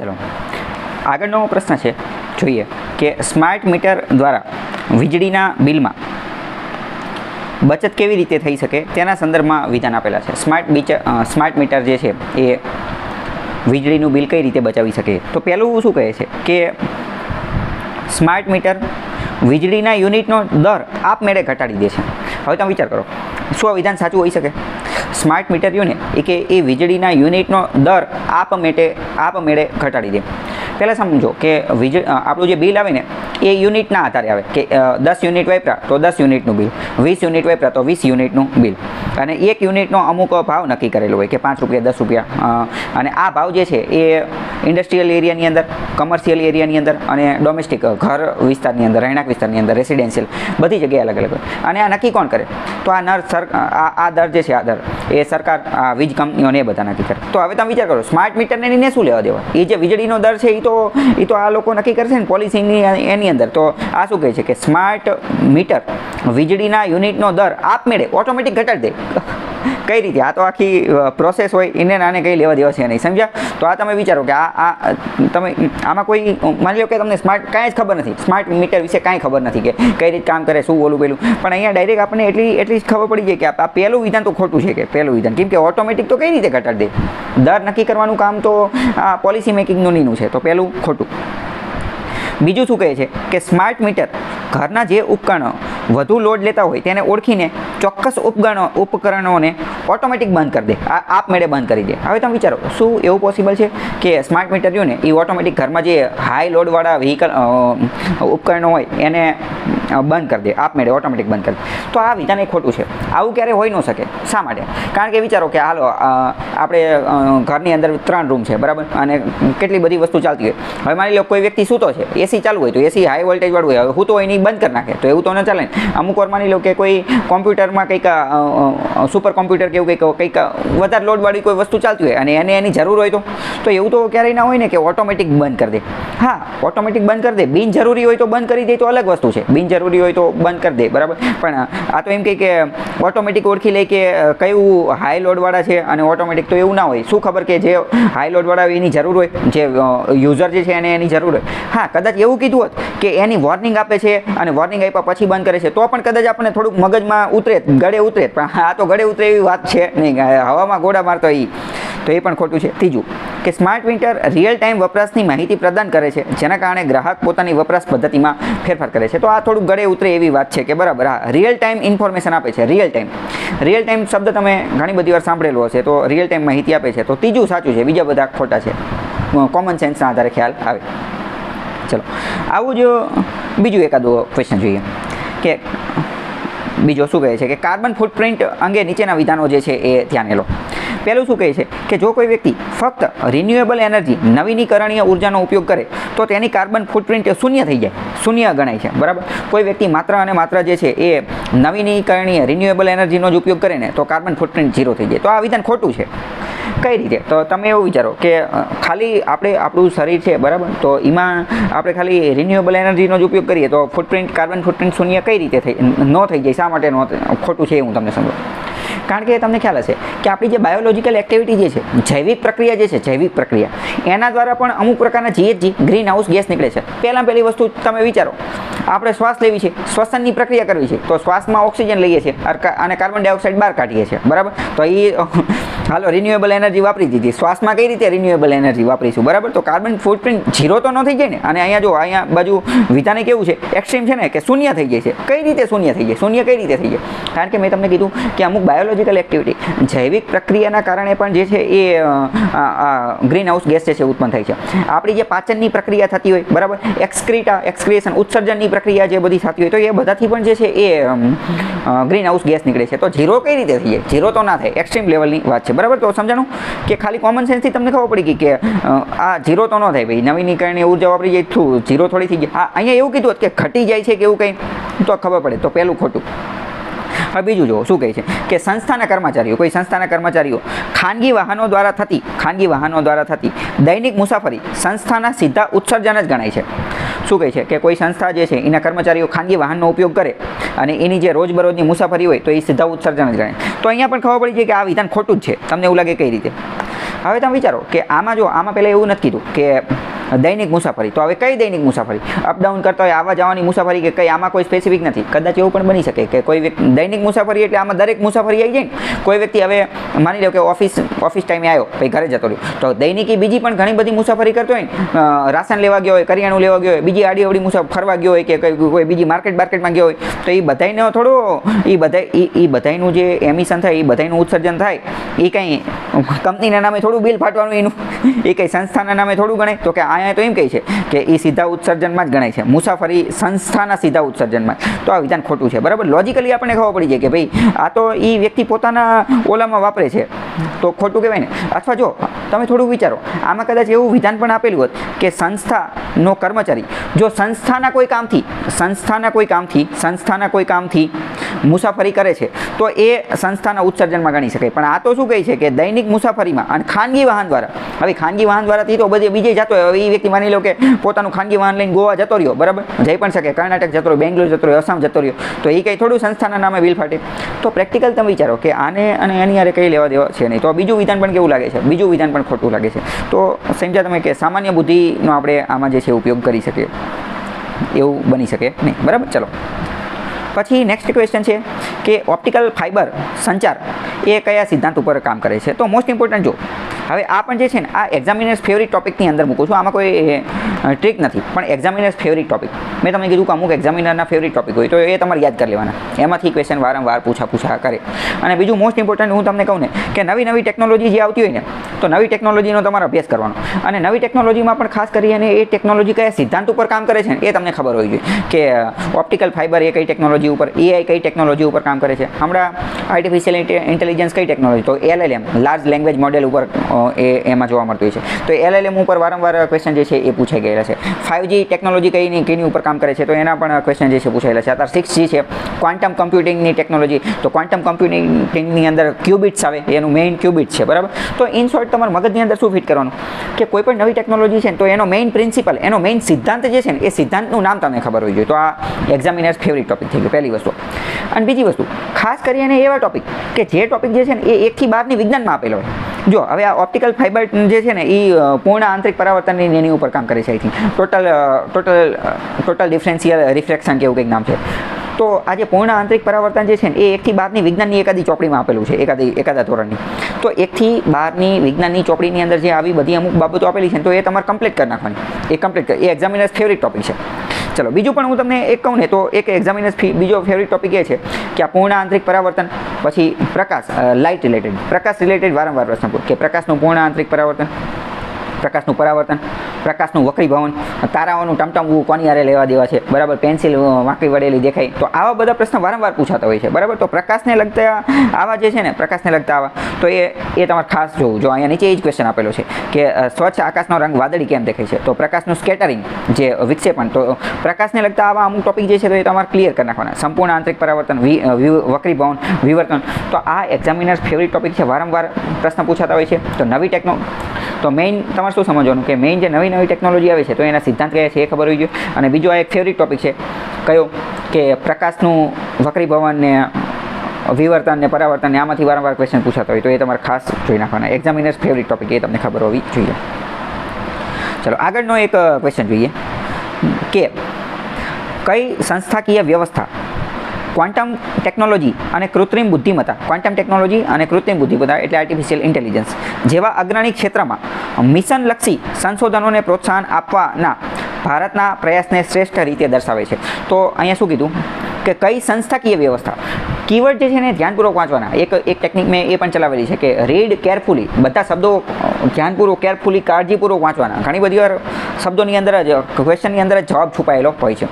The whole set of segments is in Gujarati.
ચલો આગળનો પ્રશ્ન છે, જોઈએ કે સ્માર્ટ મીટર દ્વારા વીજળીના બિલમાં બચત કેવી રીતે થઈ શકે તેના સંદર્ભમાં વિધાન આપેલા છે. સ્માર્ટ મીટર જે છે એ વીજળીનું બિલ કઈ રીતે બચાવી શકે. તો પહેલું શું કહે છે કે સ્માર્ટ મીટર વીજળીના યુનિટનો દર આપમેળે ઘટાડી દે છે. હવે તમે વિચાર કરો, શું આ વિધાન સાચું હોઈ શકે? સ્માર્ટ મીટર યુનિટ કે એ વીજળીના યુનિટનો દર આપમેળે ઘટાડી દે. પહેલાં સમજો કે આપણું જે બિલ આવે ને એ યુનિટના આધારે આવે કે 10 યુનિટ વાપરા તો 10 યુનિટનું બિલ, 20 યુનિટ વાપરા તો 20 યુનિટનું બિલ, અને એક યુનિટનો અમુક ભાવ નક્કી કરેલો હોય કે 5 રૂપિયા 10 રૂપિયા, અને આ ભાવ જે છે એ ઇન્ડસ્ટ્રીયલ એરિયાની અંદર, કમર્શિયલ એરિયાની અંદર અને ડોમેસ્ટિક ઘર વિસ્તારની અંદર, રહેણાંક વિસ્તારની અંદર, રેસિડેન્શિયલ બધી જગ્યાએ અલગ અલગ હોય. અને આ નક્કી કોણ કરે? તો આ દર જે છે, આ દર એ સરકાર, આ વીજ કંપનીઓને એ બધા નક્કી કરે. તો હવે તમે વિચાર કરો, સ્માર્ટ મીટરને એને શું લેવા દેવા? એ જે વીજળીનો દર છે એ તો આ લોકો નક્કી કરશે ને પોલિસીની એની અંદર. તો આ શું કહે છે કે સ્માર્ટ મીટર વીજળીના યુનિટનો દર આપમેળે ઓટોમેટિક ઘટાડી દે. કઈ રીતે? આ તો આખી પ્રોસેસ હોય, એને નાને કંઈ લેવા દેવા છે નહીં, સમજ્યા? તો આ તમે વિચારો કે તમે આમાં કોઈ, માની લો કે તમને કાંઈ જ ખબર નથી, સ્માર્ટ મીટર વિશે કાંઈ ખબર નથી કે કઈ રીતે કામ કરે, શું ઓલું પેલું, પણ અહીંયા ડાયરેક્ટ આપણને એટલી જ ખબર પડી જાય કે આ પહેલું વિધાન તો ખોટું છે. કે પહેલું વિધાન કેમ કે ઓટોમેટિક તો કઈ રીતે ઘટાડી દે? દર નક્કી કરવાનું કામ તો આ પોલિસી મેકિંગનું નીનું છે, તો પહેલું ખોટું. બીજું શું કહે છે કે સ્માર્ટ મીટર ઘરના જે ઉપકરણો વધુ લોડ લેતા હોય તેને ઓળખીને ચોક્કસ ઉપકરણોને ઓટોમેટિક બંધ કરી દે, આપમેળે બંધ કરી દે. હવે તમે વિચારો, શું એવું પોસિબલ છે કે સ્માર્ટ મીટર રહ્યું ને એ ઓટોમેટિક ઘરમાં જે હાઈ લોડવાળા ઉપકરણો હોય એને બંધ કરી દે, આપમેળે ઓટોમેટિક બંધ કરી દે? તો આ વિધાન એ ખોટું છે. આવું ક્યારે હોઈ ન શકે. શા માટે? કારણ કે વિચારો કે હાલો આપણે ઘરની અંદર 3 રૂમ છે, બરાબર, અને કેટલી બધી વસ્તુ ચાલતી હોય. હવે માની લો કોઈ વ્યક્તિ સૂતો છે, એસી ચાલુ હોય તો એસી હાઈ વોલ્ટેજ વાળું હોય, હવે હું તો એની બંધ કરી નાખે, તો એવું તો ન ચાલે ને. અમુક વાર માની લો કે કોઈ કોમ્પ્યુટરમાં કંઈક સુપર કોમ્પ્યુટર કે એવું કંઈક વધારે લોડવાળી કોઈ વસ્તુ ચાલતી હોય અને એને એની જરૂર હોય તો એવું તો ક્યારેય ના હોય ને કે ઓટોમેટિક બંધ કરી દે. હા, ઓટોમેટિક બંધ કરી દે. બિનજરૂરી હોય તો બંધ કરી દે તો અલગ વસ્તુ છે, બિનજરૂરી હોય તો બંધ કરી દે, બરાબર. પણ આ તો એમ કહે કે ઓટોમેટિક ઓળખી લે કે કયું હાઈ લોડવાળા છે, અને ઓટોમેટિક તો એવું ના હોય. શું ખબર કે જે હાઈ લોડવાળા હોય એની જરૂર હોય, જે યુઝર જે છે એને એની જરૂર હોય. હા, કદાચ એવું કીધું હોત કે એની વોર્નિંગ આપે છે અને વોર્નિંગ આપ્યા પછી બંધ કરે છે, તો પણ કદાચ આપણને થોડુંક મગજમાં ઉતરે, ગળે ઉતરે. પણ આ તો ગળે ઉતરે એવી વાત છે નહીં, હવામાં ગોળા મારતો તો એ પણ ખોટું છે. ત્રીજું કે સ્માર્ટ મીટર રિયલ ટાઈમ વપરાશની માહિતી પ્રદાન કરે છે, જેના કારણે ગ્રાહક પોતાની વપરાશ પદ્ધતિમાં ફેરફાર કરે છે. તો આ થોડુંક ગળે ઉતરે એવી વાત છે કે બરાબર, હા, રિયલ ટાઈમ ઇન્ફોર્મેશન આપે છે. રિયલ ટાઈમ શબ્દ તમે ઘણી બધી વાર સાંભળેલો હશે, તો રિયલ ટાઈમ માહિતી આપે છે. તો ત્રીજું સાચું છે, બીજા બધા ખોટા છે. કોમન સેન્સના આધારે ખ્યાલ આવે. ચલો, આવું જ બીજું એકાદો ક્વેશ્ચન જોઈએ કે બીજો શું કહે છે કે કાર્બન ફૂટપ્રિન્ટ અંગે નીચેના વિધાનો જે છે એ ધ્યાને લો. પહેલું શું કહે છે કે જો કોઈ વ્યક્તિ ફક્ત રિન્યુએબલ એનર્જી, નવીનીકરણીય ઉર્જાનો ઉપયોગ કરે તો તેની કાર્બન ફૂટપ્રિન્ટ શૂન્ય થઈ જાય, શૂન્ય ગણાય છે, બરાબર. કોઈ વ્યક્તિ માત્ર અને માત્ર જે છે એ નવીનીકરણીય રિન્યુએબલ એનર્જીનો જ ઉપયોગ કરે ને તો કાર્બન ફૂટપ્રિન્ટ 0 થઈ જાય. તો આ વિધાન ખોટું છે. કઈ રીતે? તો તમે એવું વિચારો કે ખાલી આપણું શરીર છે, બરાબર, તો એમાં આપણે ખાલી રિન્યુએબલ એનર્જીનો જ ઉપયોગ કરીએ તો કાર્બન ફૂટપ્રિન્ટ શૂન્ય કઈ રીતે ન થઈ જાય? શા માટે ખોટું છે એ હું તમને સમજાવું. કારણ કે તમને ખ્યાલ હશે કે આપણી જે બાયોલોજિકલ એક્ટિવિટી જે છે, જૈવિક પ્રક્રિયા જે છે, જૈવિક પ્રક્રિયા, એના દ્વારા પણ અમુક પ્રકારના GHG ગ્રીન હાઉસ ગેસ નીકળે છે. પહેલી વસ્તુ તમે વિચારો, આપણે શ્વાસ લેવી છે, શ્વસનની પ્રક્રિયા કરવી છે, તો શ્વાસમાં ઓક્સિજન લઈએ છીએ અને કાર્બન ડાયોક્સાઇડ બહાર કાઢીએ છીએ, બરાબર. તો એ હાલો રિન્યુએબલ એનર્જી વાપરી દીધી, શ્વાસમાં કઈ રીતે રિન્યુએબલ એનર્જી વાપરીશું, બરાબર. તો કાર્બન ફૂટપ્રિન્ટ 0 તો ન થઈ જાય ને. અને અહીંયા બાજુ વિધાને કેવું છે, એક્સ્ટ્રીમ છે ને, કે શૂન્ય થઈ જાય છે. કઈ રીતે શૂન્ય થઈ જાય? શૂન્ય કઈ રીતે થઈ જાય? કારણ કે મેં તમને કીધું કે અમુક બાયોલોજિકલ એક્ટિવિટી, જૈવિક પ્રક્રિયાના કારણે પણ જે છે એ ગ્રીન હાઉસ ગેસ છે ઉત્પન્ન થાય છે. આપણી જે પાચનની પ્રક્રિયા થતી હોય, બરાબર, એક્સક્રિએશન, ઉત્સર્જનની પ્રક્રિયા જે બધી થતી હોય, તો એ બધાથી પણ જે છે એ ગ્રીન હાઉસ ગેસ નીકળે છે. તો 0 કઈ રીતે થઈ જાય? 0 તો ના થાય, એક્સ્ટ્રીમ લેવલની વાત છે, બરાબર. તો સમજાણું કે ખાલી કોમન સેન્સથી તમને ખબર પડી ગઈ કે આ 0 તો ન થાય ભાઈ, નવીનીકરણીય ઉર્જા વાપરી જાય તો 0 થોડી થઈ જાય. હા, અહીંયા એવું કીધું કે ઘટી જાય છે કે એવું કંઈ, તો ખબર પડે. તો પહેલું ખોટું. હવે બીજું જો શું કહે છે કે સંસ્થાના કર્મચારીઓ ખાનગી વાહનો દ્વારા થતી દૈનિક મુસાફરી સંસ્થાના સીધા ઉત્સર્જન જ ગણાય છે. શું કહે છે કે કોઈ સંસ્થા જે છે એના કર્મચારીઓ ખાનગી વાહનનો ઉપયોગ કરે અને એની જે રોજબરોજની મુસાફરી હોય તો એ સીધા ઉત્સર્જન જ ગણાય. તો અહીંયા પણ ખબર પડી છે કે આ વિધાન ખોટું જ છે. તમને એવું લાગે કઈ રીતે? હવે તમે વિચારો કે આમાં જો આમાં પહેલાં એવું નથી કીધું કે દૈનિક મુસાફરી, તો હવે કઈ દૈનિક મુસાફરી? અપડાઉન કરતા હોય આવવા જવાની મુસાફરી કે કઈ, આમાં કોઈ સ્પેસિફિક નથી. કદાચ એવું પણ બની શકે કે કોઈ વ્યક્તિ દૈનિક મુસાફરી એટલે આમાં દરેક મુસાફરી આવી જાય ને. કોઈ વ્યક્તિ હવે માની લો કે ઓફિસ ટાઈમે આવ્યો પછી ઘરે જતો રહ્યો, તો દૈનિકી બીજી પણ ઘણી બધી મુસાફરી કરતો હોય ને, રાશન લેવા ગયો હોય, કરિયાણું લેવા ગયો હોય, બીજી આડી અવડી મુસાફરી ફરવા ગયો હોય કે કોઈ બીજી માર્કેટમાં ગયો હોય, તો એ બધાને થોડું એ બધાનું જે એમિશન થાય, એ બધાનું ઉત્સર્જન થાય, એ કંઈ કંપનીના નામે થોડું બિલ ફાટવાનું એનું, એ કંઈ સંસ્થાના નામે થોડું ગણાય? તો કે અહીંયા તો એમ કહે છે કે એ સીધા ઉત્સર્જનમાં જ ગણાય છે, મુસાફરી સંસ્થાના સીધા ઉત્સર્જનમાં. તો આ વિધાન ખોટું છે, બરાબર. લોજિકલી આપણને ખબર પડી જાય કે ભાઈ આ તો એ વ્યક્તિ પોતાના ઓલામાં વાપરે છે, તો ખોટું કહેવાય ને. અથવા જો તમે થોડું વિચારો, આમાં કદાચ એવું વિધાન પણ આપેલું હોત કે સંસ્થાનો કર્મચારી જો સંસ્થાના કોઈ કામથી મુસાફરી કરે છે તો એ સંસ્થાના ઉત્સર્જનમાં ગણી શકાય. પણ આ તો શું કહે છે કે દૈનિક મુસાફરીમાં અને ખાનગી વાહન દ્વારા. હવે ખાનગી વાહન દ્વારાથી તો બધે બીજે જતો હોય. હવે એ વ્યક્તિ માની લો કે પોતાનું ખાનગી વાહન લઈને ગોવા જતો રહ્યો, બરાબર, જઈ પણ શકે, કર્ણાટક જતો રહ્યો, બેંગ્લોર જતો રહ્યો, આસામ જતો રહ્યો, તો એ કંઈ થોડું સંસ્થાના નામે બિલ ફાટે? તો પ્રેક્ટિકલ તમે વિચારો કે આને અને એની યારે કંઈ લેવા દેવા છે નહીં. તો બીજું વિધાન પણ કેવું લાગે છે? બીજું વિધાન પણ ખોટું લાગે છે. તો સમજ્યા તમે કે સામાન્ય બુદ્ધિનો આપણે આમાં જે છે ઉપયોગ કરી શકીએ એવું બની શકે નહીં, બરાબર. ચલો પછી નેક્સ્ટ ક્વેશ્ચન છે કે ઓપ્ટિકલ ફાઇબર સંચાર એ કયા સિદ્ધાંત ઉપર કામ કરે છે? તો મોસ્ટ ઇમ્પોર્ટન્ટ જો હવે આ પણ જે છે ને આ એક્ઝામિનર્સ ફેવરિટ ટોપિકની અંદર મૂકું છું. આમાં કોઈ ટ્રીક નથી, પણ એક્ઝામિનર્સ ફેવરિટ ટોપિક મેં તમને કીધું કે અમુક એક્ઝામિનરના ફેવરિટ ટોપિક હોય તો એ તમારે યાદ કરી લેવાના. એમાંથી ક્વેશ્ચન વારંવાર પૂછા કરે. અને બીજું મોસ્ટ ઇમ્પોર્ટન્ટ હું તમને કહું ને કે નવી ટેકનોલોજી જે આવતી હોય ને, તો નવી ટેકનોલોજીનો તમારે અભ્યાસ કરવાનો. અને નવી ટેકનોલોજીમાં પણ ખાસ કરીને એ ટેકનોલોજી કયા સિદ્ધાંત ઉપર કામ કરે છે ને એ તમને ખબર હોવી જોઈએ. કે ઓપ્ટિકલ ફાઇબર એ કઈ ટેકનોલોજી ઉપર, એઆઈ કઈ ટેકનોલોજી ઉપર કામ કરે છે, હમણાં આર્ટિફિશિયલ ઇન્ટેલિજન્સ કઈ ટેકનોલોજી, તો LLM લાર્જ લેંગ્વેજ મોડેલ ઉપર એમાં જોવા મળતું હોય છે. તો LLM ઉપર વારંવાર ક્વેશ્ચન જે છે એ પૂછાઈ ગયેલા છે. 5G ટેકનોલોજી કઈની ઉપર કામ કરે છે, તો એના પણ ક્વેશ્ચન જે છે પૂછાયેલા છે. અત્યારે 6G છે, ક્વોન્ટમ કમ્પ્યુટિંગની ટેકનોલોજી, તો ક્વોન્ટમ કમ્પ્યુટિંગની અંદર ક્યુબિટ્સ આવે, એનું મેઇન ક્યુબિટ છે, બરાબર. તો ઇન શોર્ટ તમારા મગજની અંદર શું ફિટ કરવાનું કે કોઈ પણ નવી ટેકનોલોજી છે ને તો એનો મેઇન પ્રિન્સિપલ, એનો મેઇન સિદ્ધાંત જે છે ને એ સિદ્ધાંતનું નામ તમને ખબર હોવી જોઈએ. તો આ એક્ઝામિનર્સ ફેવરિટ ટોપિક થઈ ગયો, પહેલી વસ્તુ. અને બીજી વસ્તુ ખાસ કરીને એવા ટોપિક કે જે ટોપિક જે છે ને એ 1 થી 12ની વિજ્ઞાનમાં આપેલો હોય. જો હવે આ ઓપ્ટિકલ ફાઇબર જે છે ને એ પૂર્ણ આંતરિક પરાવર્તનની એની ઉપર કામ કરે છે. I think total differential refraction કે એવું કંઈક નામ છે. તો આ જે પૂર્ણ આંતરિક પરાવર્તન જે છે ને એ 1 થી 12ની વિજ્ઞાનની એકાદી ચોપડીમાં આપેલું છે, એકાદા ધોરણની. તો 1 થી 12ની વિજ્ઞાનની ચોપડીની અંદર જે આવી બધી અમુક બાબતો આપેલી છે તો એ તમારે કમ્પ્લીટ કરી નાખવાની. એ એક્ઝામિનર્સ ફેવરિટ ટોપિક છે. ચલો બીજું પણ હું તમને એક કહું ને તો એક એક્ઝામિનર્સ બીજો ફેવરિટ ટોપિક એ છે કે આ પૂર્ણ આંતરિક પરાવર્તન, પછી પ્રકાશ, લાઇટ રિલેટેડ, પ્રકાશ રિલેટેડ વારંવાર પ્રશ્ન પૂછે કે પ્રકાશનું પૂર્ણ આંતરિક પરાવર્તન, પ્રકાશનું પરાવર્તન, પ્રકાશનું વક્રીભવન, તારાઓનું ટમટમવું કોની હારે લેવા દેવા છે, બરાબર, પેન્સિલ વાંકી વળેલી દેખાય. તો આવા બધા પ્રશ્ન વારંવાર પૂછાતા હોય છે, બરાબર. તો પ્રકાશને લગતા આવા જે છે ને પ્રકાશને લગતા આવા તો એ તમારે ખાસ જોવું. જો અહીંયા નીચે એ જ ક્વેશ્ચન આપેલો છે કે સ્વચ્છ આકાશનો રંગ વાદળી કેમ દેખાય છે? તો પ્રકાશનું સ્કેટરિંગ, જે વિક્ષેપણ, તો પ્રકાશને લગતા આવા અમુક ટોપિક જે છે તો એ તમારે ક્લિયર કરી નાખવાના. સંપૂર્ણ આંતરિક પરાવર્તન, વક્રીભવન, વિવર્તન, તો આ એક્ઝામિનર્સ ફેવરિટ ટોપિક છે, વારંવાર પ્રશ્ન પૂછાતા હોય છે. તો નવી તો મેઇન તમારે શું સમજવાનું કે મેઇન જે નવી ટેકનોલોજી આવે છે તો એના સિદ્ધાંત કયા છે એ ખબર હોવી જોઈએ. અને બીજો આ એક ફેવરિટ ટોપિક છે કયો કે પ્રકાશનું વક્રીભવન ને વિવર્તન ને પરાવર્તન ને આમાંથી વારંવાર ક્વેશ્ચન પૂછાતા હોય તો એ તમારે ખાસ જોઈ નાખવાના. એક્ઝામિનર્સ ફેવરિટ ટોપિક એ તમને ખબર હોવી જોઈએ. ચલો આગળનો એક ક્વેશ્ચન જોઈએ કે કઈ સંસ્થાકીય વ્યવસ્થા ક્વોન્ટમ ટેકનોલોજી અને કૃત્રિમ બુદ્ધિમત્તા, ક્વોન્ટમ ટેકનોલોજી અને કૃત્રિમ બુદ્ધિમત્તા એટલે આર્ટિફિશિયલ ઇન્ટેલિજન્સ જેવા અગ્રણી ક્ષેત્રમાં મિશનલક્ષી સંશોધનોને પ્રોત્સાહન આપવાના ભારતના પ્રયાસને શ્રેષ્ઠ રીતે દર્શાવે છે. તો અહીંયા શું કીધું કે કઈ સંસ્થાકીય વ્યવસ્થા, કીવર્ડ જે છે ને ધ્યાનપૂર્વક વાંચવાના. એક ટેકનિક મેં એ પણ ચલાવેલી છે કે રીડ કેરફુલી, બધા શબ્દો ધ્યાનપૂર્વક, કેરફુલી, કાળજીપૂર્વક વાંચવાના. ઘણી બધી વાર શબ્દોની અંદર જ, ક્વેશ્ચનની અંદર જ જવાબ છુપાયેલો હોય છે.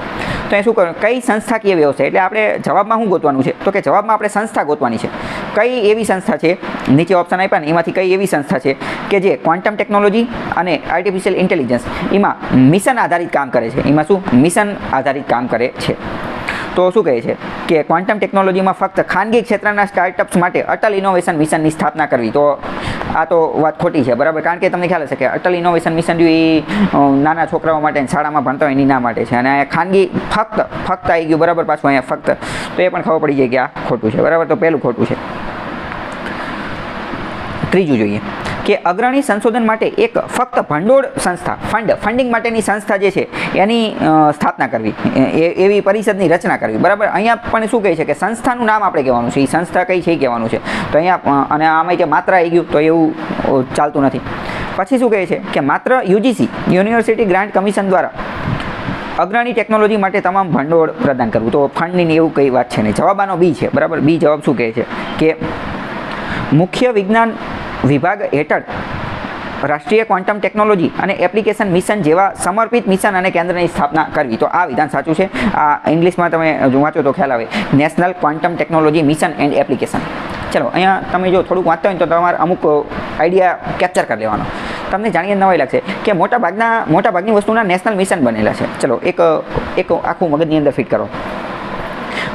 તો એ શું કરવાનું, કઈ સંસ્થાકીય વ્યવસ્થા એટલે આપણે જવાબમાં શું ગોતવાનું છે? તો કે જવાબમાં આપણે સંસ્થા ગોતવાની છે. કઈ એવી સંસ્થા છે, નીચે ઓપ્શન આપ્યા ને એમાંથી કઈ એવી સંસ્થા છે કે જે ક્વોન્ટમ ટેકનોલોજી અને આર્ટિફિશિયલ ઇન્ટેલિજન્સ એમાં મિશન આધારિત કામ કરે છે. એમાં શું મિશન આધારિત કામ કરે છે? તો શું કહે છે કે ક્વોન્ટમ ટેકનોલોજીમાં ફક્ત ખાનગી ક્ષેત્રના સ્ટાર્ટઅપ્સ માટે અટલ ઇનોવેશન મિશનની સ્થાપના કરવી. તો આ તો વાત ખોટી છે, બરાબર. કારણ કે તમને ખ્યાલ હશે કે અટલ ઇનોવેશન મિશન એ નાના છોકરાઓ માટે શાળામાં ભણતા હોય એના માટે છે. અને ખાનગી ફક્ત આવી ગયું, બરાબર. પાછું અહીંયા ફક્ત, તો એ પણ ખબર પડી જાય કે આ ખોટું છે, બરાબર. તો પહેલું ખોટું છે. ત્રીજું જોઈએ કે અગ્રણી સંશોધન માટે એક ફક્ત ભંડોળ સંસ્થા ફંડિંગ માટેની સંસ્થા જે છે એની સ્થાપના કરવી, એવી પરિષદની રચના કરવી. બરાબર, અહીંયા પણ શું કહે છે કે સંસ્થાનું નામ આપણે કહેવાનું છે, એ સંસ્થા કઈ છે એ કહેવાનું છે. તો અહીંયા અને આમાં જે માત્ર આવી ગયું તો એવું ચાલતું નથી. પછી શું કહે છે કે માત્ર યુજીસી યુનિવર્સિટી ગ્રાન્ટ કમિશન દ્વારા અગ્રણી ટેકનોલોજી માટે તમામ ભંડોળ પ્રદાન કરવું. તો ફંડની એવું કઈ વાત છે નહીં. જવાબ આનો બી છે. બરાબર, બી જવાબ શું કહે છે કે મુખ્ય વિજ્ઞાન વિભાગ હેઠળ રાષ્ટ્રીય ક્વોન્ટમ ટેકનોલોજી અને એપ્લિકેશન મિશન જેવા સમર્પિત મિશન અને કેન્દ્રની સ્થાપના કરવી. તો આ વિધાન સાચું છે. આ ઇંગ્લિશમાં તમે વાંચો તો ખ્યાલ આવે, national quantum technology mission and application. ચલો, અહીંયા તમે જો થોડુંક વાંચતા હોય તો તમારે અમુક આઈડિયા કેપ્ચર કરી લેવાનો. તમને જાણીને નવાઈ લાગશે કે મોટાભાગની વસ્તુના નેશનલ મિશન બનેલા છે. ચલો, એક આખું મગજની અંદર ફિટ કરો.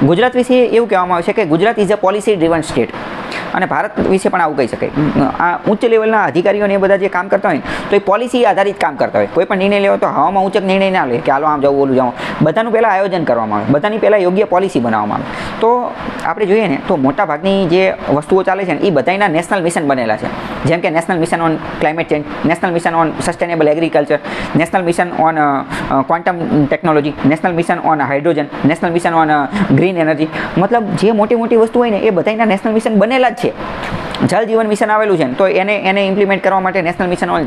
ગુજરાત વિશે એવું કહેવામાં આવે છે કે Gujarat is a policy driven state. અને ભારત વિશે પણ આવું કહી શકાય. આ ઉચ્ચ લેવલના અધિકારીઓને એ બધા જે કામ કરતા હોય તો એ પોલિસી આધારિત કામ કરતા હોય. કોઈ પણ નિર્ણય લેવો તો હવામાં ઊંચક નિર્ણય ના લે કે હાલો આમ જાઉં ઓલું જાઉં. બધાનું પહેલાં આયોજન કરવામાં આવે, બધાની પહેલાં યોગ્ય પોલિસી બનાવવામાં આવે. તો આપણે જોઈએ ને તો મોટાભાગની જે વસ્તુઓ ચાલે છે ને એ બધાના નેશનલ મિશન બનેલા છે. જેમ કે national mission on climate change, national mission on sustainable agriculture, national mission on quantum technology, national mission on hydrogen, national mission on green energy. મતલબ જે મોટી મોટી વસ્તુ હોય ને એ બધાના નેશનલ મિશન બનેલા જ છે. જલ જીવન મિશન આવેલું છે તો એને ઇમ્પ્લિમેન્ટ કરવા માટે નેશનલ મિશન ઓન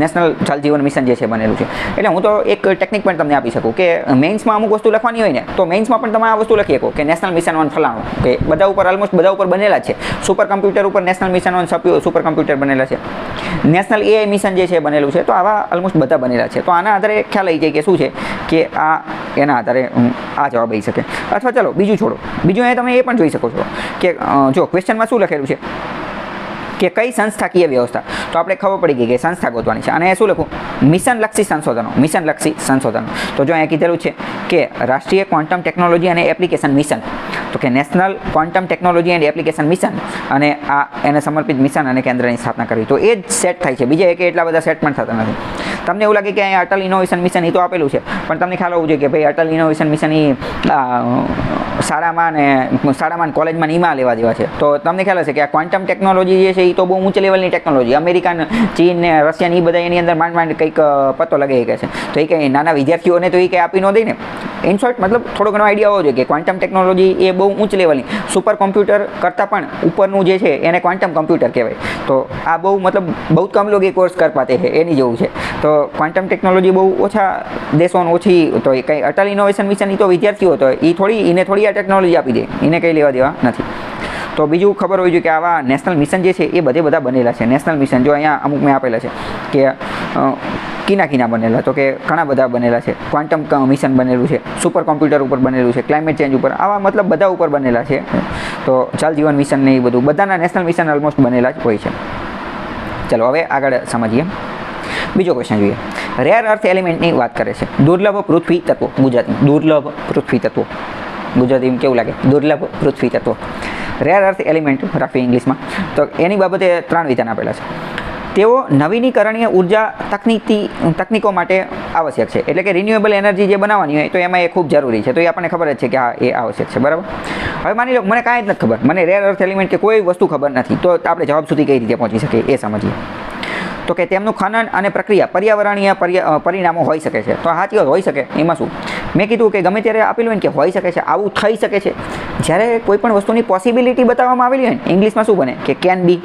નેશનલ જલ જીવન મિશન જે છે બનેલું છે. એટલે હું તો એક ટેકનિક પણ તમને આપી શકું કે મેઇન્સમાં અમુક વસ્તુ લખવાની હોય ને તો મેઇન્સમાં પણ તમે આ વસ્તુ લખી શકો કે નેશનલ મિશન ઓન ફલાણું, કે બધા ઉપર ઓલમોસ્ટ બધા ઉપર બનેલા છે. સુપર કમ્પ્યુટર ઉપર national mission on super computer બનેલા છે. નેશનલ એઆઈ મિશન જે છે બનેલું છે. તો આવા ઓલમોસ્ટ બધા બનેલા છે. તો આના આધારે ખ્યાલ આવી જાય કે શું છે કે આ એના આધારે આ જવાબ આવી શકે. અથવા ચલો બીજું છોડો, બીજું અહીંયા તમે એ પણ જોઈ શકો છો કે જો ક્વેશ્ચનમાં શું લખેલું છે કે કઈ સંસ્થાકીય વ્યવસ્થા. તો આપણે ખબર પડી ગઈ કે સંસ્થા ગોતવાની છે. અને શું લખું? મિશનલક્ષી સંશોધનો. તો જો અહીંયા કીધેલું છે કે રાષ્ટ્રીય ક્વોન્ટમ ટેકનોલોજી અને એપ્લિકેશન મિશન. તો કે national quantum technology and application mission, અને આ એને સમર્પિત મિશન અને કેન્દ્રની સ્થાપના કરવી. તો એ જ સેટ થાય છે. બીજા એક એટલા બધા સેટ પણ થતા નથી. તમને એવું લાગે કે અહીંયા અટલ ઇનોવેશન મિશન એ તો આપેલું છે, પણ તમને ખ્યાલ હોવું જોઈએ કે ભાઈ અટલ ઇનોવેશન મિશન એ શાળામાં કોલેજમાં એમાં લેવા દેવા છે. તો તમને ખ્યાલ હશે કે આ ક્વોન્ટમ ટેકનોલોજી જે છે એ તો બહુ ઊંચ લેવલની ટેકનોલોજી. અમેરિકન, ચીન ને રશિયા એ બધા એની અંદર માંડ કંઈક પત્તો લગાવી ગયા છે. તો એ કંઈ નાના વિદ્યાર્થીઓને તો એ કંઈ આપી ન દે ને. ઇન શોર્ટ મતલબ થોડો ઘણો આઈડિયા હોવો જોઈએ કે ક્વોન્ટમ ટેકનોલોજી એ બહુ ઊંચ લેવલની, સુપર કોમ્પ્યુટર કરતાં પણ ઉપરનું જે છે એને ક્વોન્ટમ કોમ્પ્યુટર કહેવાય. તો આ બહુ મતલબ બહુ કમ લોકો એ કોર્સ કર પાતે છે એની જેવું છે. તો ક્વોન્ટમ ટેકનોલોજી બહુ ઓછા દેશોને ઓછી. તો એ કંઈ અટલ ઇનોવેશન મિશન એ તો વિદ્યાર્થીઓ તો એને થોડી આ ટેકનોલોજી આપી દે, એને કંઈ લેવા દેવા નથી. તો બીજું ખબર હોવી જોઈએ કે આવા નેશનલ મિશન જે છે એ બધા બનેલા છે. નેશનલ મિશન જો અહીંયા અમુક મેં આપેલા છે કે કિના બનેલા, તો કે ઘણા બધા બનેલા છે. ક્વોન્ટમ મિશન બનેલું છે, સુપર કોમ્પ્યુટર ઉપર બનેલું છે, ક્લાઇમેટ ચેન્જ ઉપર, આવા મતલબ બધા ઉપર બનેલા છે. તો જલ જીવન મિશન ને એ બધું બધાના નેશનલ મિશન ઓલમોસ્ટ બનેલા જ હોય છે. ચલો હવે આગળ સમજીએ. બીજો ક્વેશ્ચન જોઈએ. રેર અર્થ એલિમેન્ટની વાત કરે છે. દુર્લભ પૃથ્વી તત્વો. ગુજરાતી દુર્લભ પૃથ્વી તત્વો. ગુજરાતીમાં કેવું લાગે? દુર્લભ પૃથ્વી તત્વો. રેર અર્થ એલિમેન્ટ રાખવી ઇંગ્લિશમાં. તો એની બાબતે 3 વિધાન આપેલા છે. તેઓ નવીનીકરણીય ઉર્જા તકનીકો માટે આવશ્યક છે. એટલે કે રિન્યુએબલ એનર્જી જે બનાવવાની હોય તો એમાં એ ખૂબ જરૂરી છે. તો એ આપણને ખબર જ છે કે હા એ આવશ્યક છે. બરાબર. હવે માની લો મને કાંઈ જ નથી ખબર, મને રેર અર્થ એલિમેન્ટ કે કોઈ વસ્તુ ખબર નથી, તો આપણે જવાબ સુધી કઈ રીતે પહોંચી શકીએ એ સમજીએ. તો કે તેમનું ખનન અને પ્રક્રિયા પર્યાવરણીય પરિણામો હોઈ શકે છે. તો સાચી વાત હોઈ શકે, એમાં શું? મેં કીધું કે ગમે ત્યારે આપેલું હોય ને કે હોઈ શકે છે, આવું થઈ શકે છે. જ્યારે કોઈ પણ વસ્તુની પોસિબિલિટી બતાવવામાં આવેલી હોય ને, ઇંગ્લિશમાં શું બને કે કેન બી,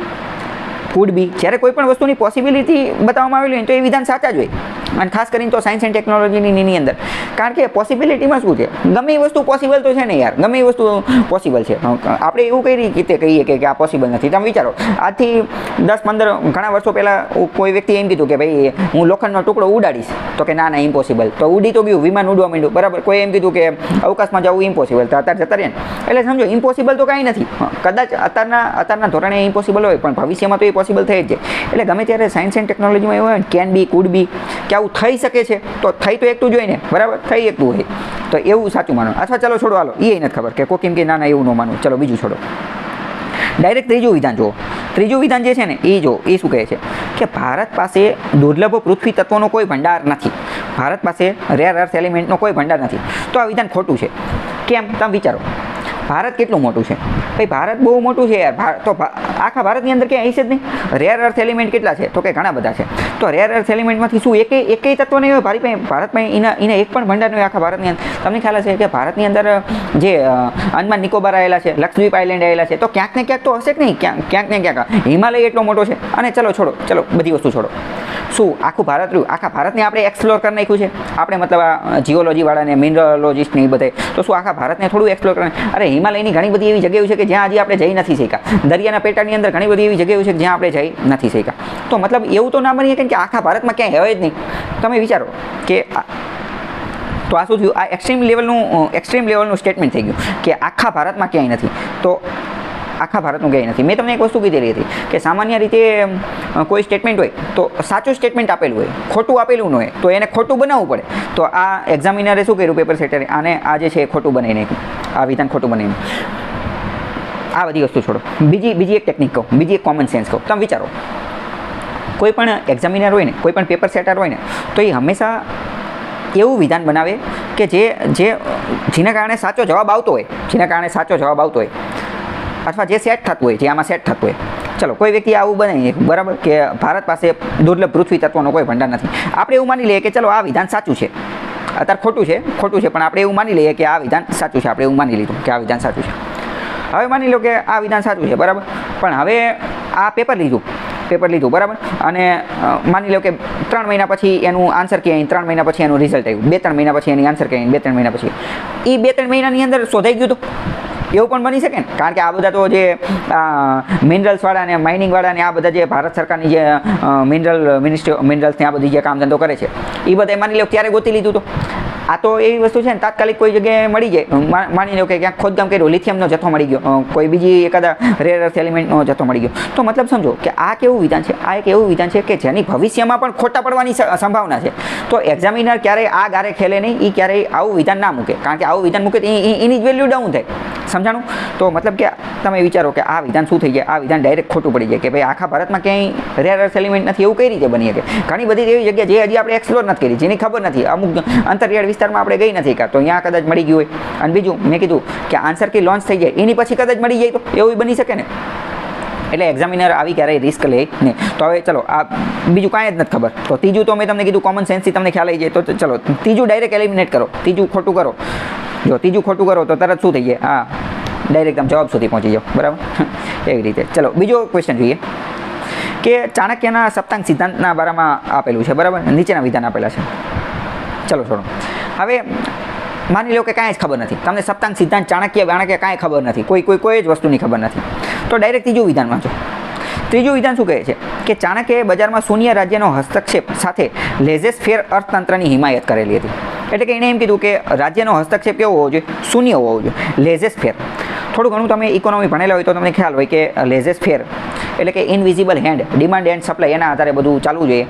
કુડ બી. જ્યારે કોઈ પણ વસ્તુની પોસિબિલિટી બતાવવામાં આવેલી હોય તો એ વિધાન સાચા જ હોય. અને ખાસ કરીને તો સાયન્સ એન્ડ ટેકનોલોજીની અંદર, કારણ કે પોસિબિલિટીમાં શું છે, ગમે એ વસ્તુ પોસિબલ તો છે ને યાર, ગમે એ વસ્તુ પોસિબલ છે. આપણે એવું કઈ રીતે કહીએ કે આ પોસિબલ નથી? તમે વિચારો, આજથી 10-15 ઘણા વર્ષો પહેલાં કોઈ વ્યક્તિ એમ કીધું કે ભાઈ હું લોખંડનો ટુકડો ઉડાડીશ, તો કે ના ઇમ્પોસિબલ. તો ઉડી તો ગયું, વિમાન ઉડવા માંડ્યું, બરાબર. કોઈ એમ કીધું કે અવકાશમાં જવું ઇમ્પોસિબલ, તો અત્યારે જતા રહ્યા ને. એટલે સમજો ઇમ્પોસિબલ તો કાંઈ નથી. કદાચ અત્યારના ધોરણે ઇમ્પોસિબલ હોય, પણ ભવિષ્યમાં તો એ પોસિબલ થઈ જ જાય. એટલે ગમે ત્યારે સાયન્સ એન્ડ ટેકનોલોજીમાં એવું હોય ને, કેન બી, કુડ બી, કે આવું થઈ શકે છે, તો થઈ તો એકતું જ હોય ને, બરાબર. થઈ એકતું હોય તો એવું સાચું માનો. અથવા ચલો છોડો, હાલો એ નથી ખબર કે કોકીમ કે ના એવું ન માનું. ચલો બીજું છોડો. ડાયરેક્ટ ત્રીજું વિધાન જુઓ. ત્રીજું વિધાન જે છે ને એ જો એ શું કહે છે કે ભારત પાસે દુર્લભ પૃથ્વી તત્વોનો કોઈ ભંડાર નથી. ભારત પાસે રેર અર્થ એલિમેન્ટનો કોઈ ભંડાર નથી. તો આ વિધાન ખોટું છે. કેમ? તમે વિચારો. ભારત કેટલું મોટું છે? ભાઈ ભારત બહુ મોટું છે યાર. તો આખા ભારતની અંદર ક્યાંય હશે જ નહીં. રેર અર્થ એલિમેન્ટ કેટલા છે? તો કે ઘણા બધા છે. તો રેર અર્થ એલિમેન્ટમાંથી શું એકેય તત્વ નહીં હોય ભારતમાં? એને એક પણ ભંડાર નહીં હોય આખા ભારતની અંદર. તમને ખ્યાલ હશે કે ભારતની અંદર જે અંદમાન નિકોબાર આવેલા છે, લક્ષદ્વીપ આઇલેન્ડ આવેલા છે, તો ક્યાંક ને ક્યાંક તો હશે કે નહીં? ક્યાંક ને ક્યાંક હિમાલય એટલો મોટો છે. અને ચલો બધી વસ્તુ છોડો. શું આખું ભારત રહ્યું? આખા ભારતને આપણે એક્સપ્લોર કરી નાખ્યું છે આપણે, મતલબ આ જીઓલોજીવાળાને, મિનરોલોજીસ્ટને એ બધે. તો શું આખા ભારતને થોડું એક્સપ્લોર કરે? અરે હિમાલયની ઘણી બધી એવી જગ્યાઓ છે કે જ્યાં હજી આપણે જઈ નથી શક્યા. દરિયાના પેટાની અંદર ઘણી બધી એવી જગ્યાઓ છે કે જ્યાં આપણે જઈ નથી શક્યા. તો મતલબ એવું તો ના બની શકે કે આખા ભારતમાં ક્યાંય હોય જ નહીં. તમે વિચારો કે તો આ શું થયું? આ એક્સ્ટ્રીમ લેવલનું સ્ટેટમેન્ટ થઈ ગયું કે આખા ભારતમાં ક્યાંય નથી. તો આખા ભારતનું ક્યાંય નથી. મેં તમને એક વસ્તુ કીધેલી હતી કે સામાન્ય રીતે કોઈ સ્ટેટમેન્ટ હોય તો સાચું સ્ટેટમેન્ટ આપેલું હોય, ખોટું આપેલું ન હોય તો એને ખોટું બનાવવું પડે. તો આ એક્ઝામિનરે શું કર્યું? પેપર સેટરે આને આ જે છે ખોટું બનાવી નાખ્યું, આ વિધાન ખોટું બનાવીને. આ બધી વસ્તુ છોડો. બીજી એક ટેકનિક કહું, બીજી એક કોમન સેન્સ કહું. તમે વિચારો, કોઈ પણ એક્ઝામિનર હોય ને, કોઈ પણ પેપર સેટર હોય ને, તો એ હંમેશા એવું વિધાન બનાવે કે જેના કારણે સાચો જવાબ આવતો હોય, અથવા જે સેટ થતું હોય, જે આમાં સેટ થતું હોય. ચલો કોઈ વ્યક્તિ આવું બનાવીએ, બરાબર, કે ભારત પાસે દુર્લભ પૃથ્વી તત્વોનો કોઈ ભંડાર નથી. આપણે એવું માની લઈએ કે ચલો આ વિધાન સાચું છે. અત્યારે ખોટું છે, પણ આપણે એવું માની લઈએ કે આ વિધાન સાચું છે. આપણે એવું માની લીધું કે આ વિધાન સાચું છે. હવે માની લો કે આ વિધાન સાચું છે, બરાબર, પણ હવે આ પેપર લીધું, બરાબર, અને માની લો કે 3 મહિના પછી એનું આન્સર કે 3 મહિના પછી એનું રિઝલ્ટ આવ્યું, 2-3 મહિના પછી એની આન્સર કે 2-3 મહિના પછી, એ 2-3 મહિનાની અંદર શોધાઈ ગયું. તો એવું પણ બની શકે ને, કારણ કે આ બધા તો જે મિનરલ્સવાળા ને માઇનિંગવાળા ને આ બધા જે ભારત સરકારની જે મિનરલ્સને આ બધી જે કામ ધંધો કરે છે, એ બધા માની લો ત્યારે ગોતી લીધું. તો આ તો એવી વસ્તુ છે ને, તાત્કાલિક કોઈ જગ્યાએ મળી જાય. માની લો કે ક્યાંક ખોદકામ કર્યું, લિથિયમનો જથ્થો મળી ગયો, કોઈ બીજી એકાદા રેર અર્થ એલિમેન્ટનો જથ્થો મળી ગયો. તો મતલબ સમજો કે આ કેવું વિધાન છે? આ એક એવું વિધાન છે કે જેની ભવિષ્યમાં પણ ખોટા પડવાની સંભાવના છે. તો એક્ઝામિનર ક્યારેય આ ગારે ખેલે નહીં, એ ક્યારેય આવું વિધાન ના મૂકે, કારણ કે આવું વિધાન મૂકે તો એની જ વેલ્યુ ડાઉન થાય. સમજાણું? તો મતલબ કે તમે વિચારો કે આ વિધાન શું થઈ જાય? આ વિધાન ડાયરેક્ટ ખોટું પડી જાય કે ભાઈ આખા ભારતમાં ક્યાંય રેર અર્થ એલિમેન્ટ નથી. એવું કઈ રીતે બની શકે? ઘણી બધી એવી જગ્યા જે હજી આપણે એક્સપ્લોર નથી કરી, જેની ખબર નથી, અમુક અંતરિયાળ વિસ્તારમાં આપણે ગઈ નથી, તો અહીંયા કદાચ મળી ગયું હોય. અને બીજું મેં કીધું કે આન્સર કી લોન્ચ થઈ જાય એની પછી કદાચ મળી જાય, તો એવું બની શકે ને. એટલે એક્ઝામિનર આવી ક્યારેય રિસ્ક લે નહીં. તો હવે ચલો, આ બીજું કાંઈ જ નથી ખબર. તો ત્રીજું તો મેં તમને કીધું કોમન સેન્સથી તમને ખ્યાલ આવી જાય. તો ચલો ત્રીજું ડાયરેક્ટ એલિમિનેટ કરો. ત્રીજું ખોટું કરો. જો ત્રીજું ખોટું કરો તો તરત શું થઈ જાય? હા, ડાયરેક્ટ તમે જવાબ સુધી પહોંચી જાઓ, બરાબર. એવી રીતે. ચલો બીજો ક્વેશ્ચન જોઈએ કે ચાણક્યના સપ્તાંગ સિદ્ધાંતના બારામાં આપેલું છે, બરાબર, નીચેના વિધાન આપેલા છે. ચલો છોડો. હવે માની લો કે કાંઈ જ ખબર નથી તમને, સપ્તાંગ સિદ્ધાંત, ચાણક્ય કાંઈ ખબર નથી, કોઈ જ વસ્તુની ખબર નથી. તો ડાયરેક્ટ ત્રીજું વિધાન વાંચો. ત્રીજું વિધાન શું કહે છે કે ચાણક્યએ બજારમાં શૂન્ય રાજ્યનો હસ્તક્ષેપ સાથે લેઝેસ ફેર અર્થતંત્રની હિમાયત કરેલી હતી. એટલે કે એણે એમ કીધું કે રાજ્યનો હસ્તક્ષેપ કેવો હોવો જોઈએ? શૂન્ય હોવો જોઈએ, લેઝેસ ફેર. થોડું ઘણું તમે ઇકોનોમી ભણેલા હોય તો તમને ખ્યાલ હોય કે લેઝેસ ફેર એટલે કે invisible hand, demand and supply, એના આધારે બધું ચાલવું જોઈએ.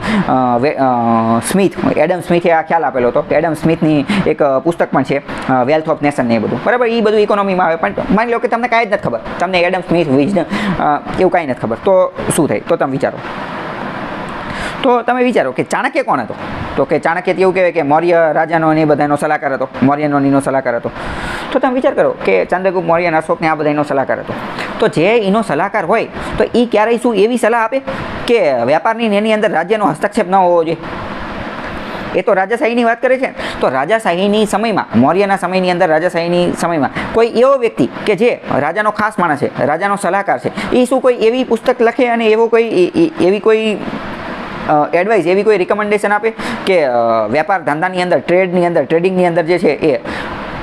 એડમ સ્મિથે આ ખ્યાલ આપેલો હતો. એડમ સ્મિથની એક પુસ્તક પણ છે, વેલ્થ ઓફ નેશન ને એ બધું, બરાબર. એ બધું ઇકોનોમીમાં આવે. પણ માની લો કે તમને કાંઈ જ નથી ખબર, તમને એડમ સ્મિથ, વિઝડમ એવું કાંઈ નથી ખબર, તો શું થાય? તો તમે વિચારો કે ચાણક્ય કોણ હતો? તો કે ચાણક્ય એવું કહેવાય કે મૌર્ય રાજાનો ને એ બધાનો સલાહકાર હતો, મૌર્યનો સલાહકાર હતો. તો તમે વિચાર કરો કે ચંદ્રગુપ્ત મૌર્ય, અશોક ને આ બધાનો સલાહકાર હતો. તો જે એનો સલાહકાર હોય તો એ ક્યારેય શું એવી સલાહ આપે કે વેપારની એની અંદર રાજ્યનો હસ્તક્ષેપ ન હોવો જોઈએ? એ તો રાજાશાહીની વાત કરે છે. તો રાજાશાહીની સમયમાં, મૌર્યના સમયની અંદર રાજાશાહીની સમયમાં કોઈ એવો વ્યક્તિ કે જે રાજાનો ખાસ માણસ છે, રાજાનો સલાહકાર છે, એ શું કોઈ એવી પુસ્તક લખે અને એવી કોઈ એડવાઇસ, એવી કોઈ રિકમેન્ડેશન આપે કે વેપાર ધંધાની અંદર, ટ્રેડિંગની અંદર જે છે એ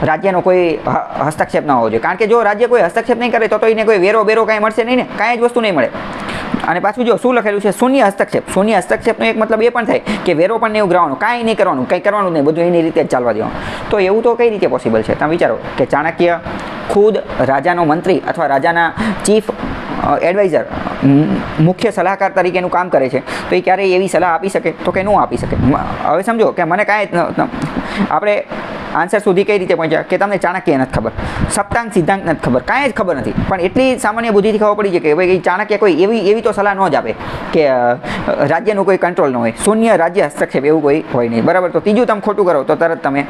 રાજ્યનો કોઈ હસ્તક્ષેપ ન હોવો જોઈએ? કારણ કે જો રાજ્ય કોઈ હસ્તક્ષેપ નહીં કરે તો એને કોઈ વેરો કાંઈ મળશે નહીં ને, કાંઈ જ વસ્તુ નહીં મળે. અને પાછું જો શું લખેલું છે? શૂન્ય હસ્તક્ષેપ. શૂન્ય હસ્તક્ષેપનો એક મતલબ એ પણ થાય કે વેરો પણ નહીં ઉઘરાવવાનો, કાંઈ નહીં કરવાનું, કંઈ કરવાનું નહીં, બધું એની રીતે જ ચાલવા દેવાનું. તો એવું તો કઈ રીતે પોસિબલ છે? તમે વિચારો કે ચાણક્ય ખુદ રાજાનો મંત્રી અથવા રાજાના ચીફ એડવાઇઝર, મુખ્ય સલાહકાર તરીકેનું કામ કરે છે, તો એ ક્યારેય એવી સલાહ આપી શકે? તો કે ન આપી શકે. હવે સમજો કે મને કાંઈ આપણે આન્સર સુધી કઈ રીતે પહોંચ્યા કે તમને ચાણક્ય નથી ખબર, સપ્તાંગ સિદ્ધાંત નથી ખબર, કાંઈ જ ખબર નથી, પણ એટલી સામાન્ય બુદ્ધિથી ખબર પડી છે કે ભાઈ ચાણક્ય કોઈ એવી તો સલાહ ન જ આપે કે રાજ્યનું કોઈ કંટ્રોલ ન હોય, શૂન્ય રાજ્ય હસ્તક્ષેપ એવું કોઈ હોય નહીં, બરાબર. તો ત્રીજું તમે ખોટું કરો તો તરત તમે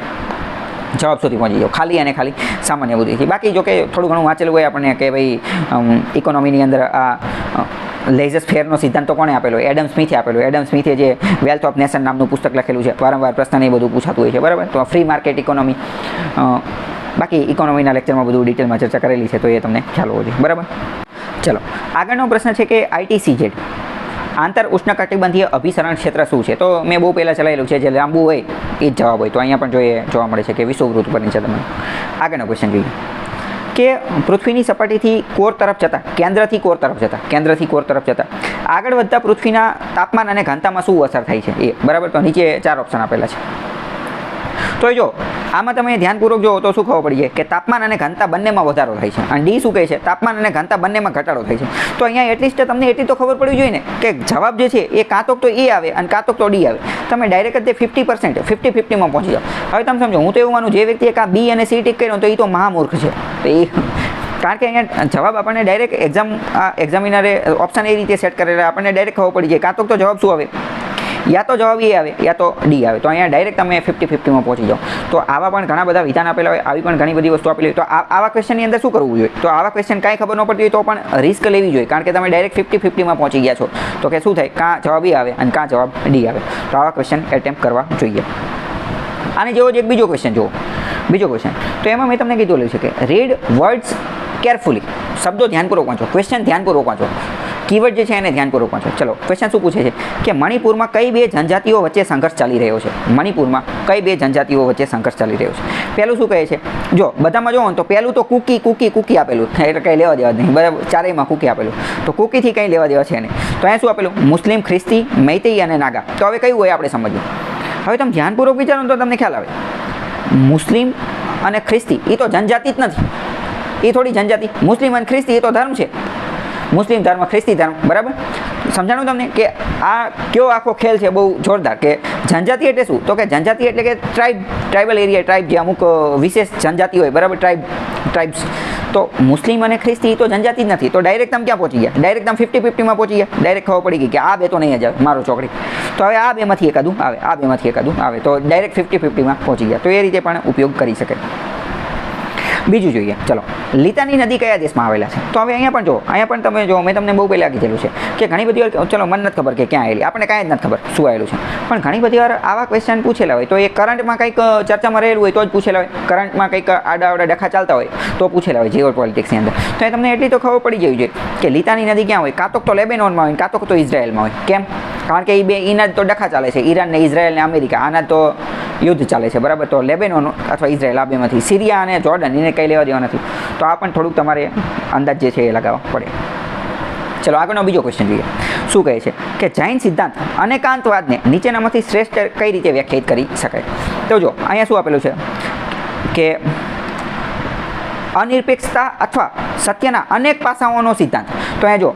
જવાબ સુધી પહોંચી જાઓ, ખાલી અને ખાલી સામાન્ય બુદ્ધિથી. બાકી જો કે થોડું ઘણું વાંચેલું હોય આપણને કે ભાઈ ઇકોનોમીની અંદર આ લેઝસ ફેરનો સિદ્ધાંત તો કોણે આપેલો? એડમ સ્મિથે આપેલો. એડમ સ્મિથે જે વેલ્થ ઓફ નેશન નામનું પુસ્તક લખેલું છે. વારંવાર પ્રશ્ન એ બધું પૂછાતું હોય છે, બરાબર. તો ફ્રી માર્કેટ ઇકોનોમી, બાકી ઇકોનોમીના લેક્ચરમાં બધું ડિટેલમાં ચર્ચા કરેલી છે, તો એ તમને ખ્યાલ હોવો જોઈએ, બરાબર. ચલો, આગળનો પ્રશ્ન છે કે ITCZ આંતર ઉષ્ણકટિબંધીય અભિસરણ ક્ષેત્ર શું છે? તો મેં બહુ પહેલાં ચલાવેલું છે, જે લાંબુ હોય એ જ જવાબ હોય. તો અહીંયા પણ જોવા મળે છે કે વિષુવવૃત્ત પરની છે તમને. આગળનો ક્વેશ્ચન જોઈએ કે પૃથ્વીની સપાટીથી કોર તરફ જતા, કેન્દ્રથી કોર તરફ જતા આગળ વધતા પૃથ્વીના તાપમાન અને ઘનતામાં શું અસર થાય છે એ, બરાબર. તો નીચે 4 ઓપ્શન આપેલા છે. તો જો આમાં તમે ધ્યાનપૂર્વક જુઓ તો શું ખબર પડી જાય કે તાપમાન અને ઘનતા બંનેમાં વધારો થાય છે, અને ડી શું કહે છે? તાપમાન અને ઘનતા બંનેમાં ઘટાડો થાય છે. તો અહીંયા એટલીસ્ટ તમને એટલી તો ખબર પડવી જોઈએ ને કે જવાબ જે છે એ કાં તો એ આવે અને કાં તો ડી આવે. તમે ડાયરેક્ટ જ 50% 50-50માં પહોંચી જાઓ. હવે તમે સમજો, હું તો એવું માનું, જે વ્યક્તિએ કાં બી અને સી ટીક કર્યો તો એ તો મહામૂર્ખ છે. તો એ કારણ કે અહીંયા જવાબ આપણને ડાયરેક્ટ એક્ઝામિનરે ઓપ્શન એ રીતે સેટ કરેલા, આપણને ડાયરેક્ટ ખબર પડી જાય કાં તો જવાબ શું આવે, યા તો જવાબ એ આવે યા તો ડી આવે. તો અહીંયા ડાયરેક્ટ તમે 50-50માં પહોંચી જાઓ. તો આવા પણ ઘણા બધા વિધાન આપેલા હોય, આવી પણ ઘણી બધી વસ્તુ આપેલી હોય. તો આવા ક્વેશ્ચનની અંદર શું કરવું જોઈએ? તો આવા ક્વેશ્ચન કાંઈ ખબર ન પડતી હોય તો પણ રિસ્ક લેવી જોઈએ, કારણ કે તમે ડાયરેક્ટ 50-50માં પહોંચી ગયા છો. તો કે શું થાય? કાં જવાબ એ આવે અને કાં જવાબ ડી આવે. તો આવા ક્વેશ્ચન એટેમ્પ્ટ કરવા જોઈએ. આને જેવો જ એક બીજો ક્વેશ્ચન જુઓ. બીજો ક્વેશ્ચન, તો એમાં મેં તમને કીધું છે કે રીડ વર્ડ્સ કેરફુલી. શબ્દો ધ્યાનપૂર્વક વાંચો, ક્વેશ્ચન ધ્યાનપૂર્વક વાંચો, કીવર્ડ જે છે એને ધ્યાનપૂર્વક વાંચો. ચલો, ક્વેશ્ચન શું પૂછે છે કે મણિપુરમાં કઈ બે જનજાતિઓ વચ્ચે સંઘર્ષ ચાલી રહ્યો છે? મણિપુરમાં કઈ બે જનજાતિઓ વચ્ચે સંઘર્ષ ચાલી રહ્યો છે? પહેલું શું કહે છે? જો બધામાં જોવો ને તો પહેલું તો કુકી આપેલું, એટલે કંઈ લેવા દેવા નહીં, બરાબર. ચારેયમાં કુકી આપેલું, તો કુકીથી કંઈ લેવા દેવા છે નહીં. તો અહીંયા શું આપેલું? મુસ્લિમ, ખ્રિસ્તી, મૈતેઈ અને નાગા. તો હવે કયું હોય આપણે સમજીએ. હવે તમે ધ્યાનપૂર્વક વિચારો તો તમને ખ્યાલ આવે. મુસ્લિમ અને ખ્રિસ્તી એ તો જનજાતિ જ નથી, એ થોડી જનજાતિ. મુસ્લિમ અને ખ્રિસ્તી એ તો ધર્મ છે, મુસ્લિમ ધર્મ, ખ્રિસ્તી ધર્મ, બરાબર. સમજાણું તમને કે આ કયો આખો ખેલ છે બહુ જોરદાર. કે જનજાતિ એટલે શું? તો કે જનજાતિ એટલે કે ટ્રાઇબલ એરિયા, ટ્રાઇબ જે અમુક વિશેષ જનજાતિ હોય, બરાબર. ટ્રાઇબ્સ. તો મુસ્લિમ અને ખ્રિસ્તી તો જનજાતિ જ નથી. તો ડાયરેક્ટ તમે ક્યાં પહોંચી ગયા? ડાયરેક્ટ તમે 50-50માં પહોંચી ગયા. ડાયરેક્ટ ખબર પડી ગઈ કે આ બે તો નહીં જ આવે, મારો ચોકડી. તો હવે આ બેમાંથી એકાદું આવે, તો ડાયરેક્ટ 50-50માં પહોંચી ગયા. તો એ રીતે પણ ઉપયોગ કરી શકે. બીજું જોઈએ, ચલો. લીતાની નદી કયા દેશમાં આવેલા છે? તો હવે અહીંયા પણ જો, અહીંયા પણ તમે જો, મેં તમને બહુ પહેલાં કીધેલું છે કે ઘણી બધી વાર, ચલો મને નથી ખબર કે ક્યાં આવેલી, આપણને કાંઈ જ નથી ખબર શું આવેલું છે, પણ ઘણી બધી વાર આવા ક્વેશ્ચન પૂછેલા હોય. તો એ કરંટમાં કંઈક ચર્ચામાં રહેલું હોય તો જ પૂછેલા હોય, કરંટમાં કંઈક આડા ડખા ચાલતા હોય તો પૂછેલા હોય જીઓ પોલિટિક્સની અંદર. તો એ તમને એટલી તો ખબર પડી જવી જોઈએ કે લીતાની નદી ક્યાં હોય? કાં તો લેબેનોનમાં હોય, કાં તો ઇઝરાયલમાં હોય. કેમ? કારણ કે એ બે એના જ તો ડખા ચાલે છે, ઈરાન ને ઇઝરાયલ ને અમેરિકા, આના તો યુદ્ધ ચાલે છે, બરાબર. તો લેબેનોન અથવા ઇઝરાયલ, આ બેમાંથી. સિરિયા અને જોર્ડન એને કંઈ લેવા દેવા નથી. તો આ પણ થોડુંક તમારે અંદાજ જે છે એ લગાવવા પડે. ચલો, આગળનો બીજો ક્વેશ્ચન જોઈએ. શું કહે છે કે જૈન સિદ્ધાંત અનેકાંતવાદને નીચેનામાંથી શ્રેષ્ઠ કઈ રીતે વ્યાખ્યાયિત કરી શકાય? તો જો અહીંયા શું આપેલું છે કે અનિરપેક્ષતા અથવા સત્યના અનેક પાસાઓનો સિદ્ધાંત. તો અહીંયા જો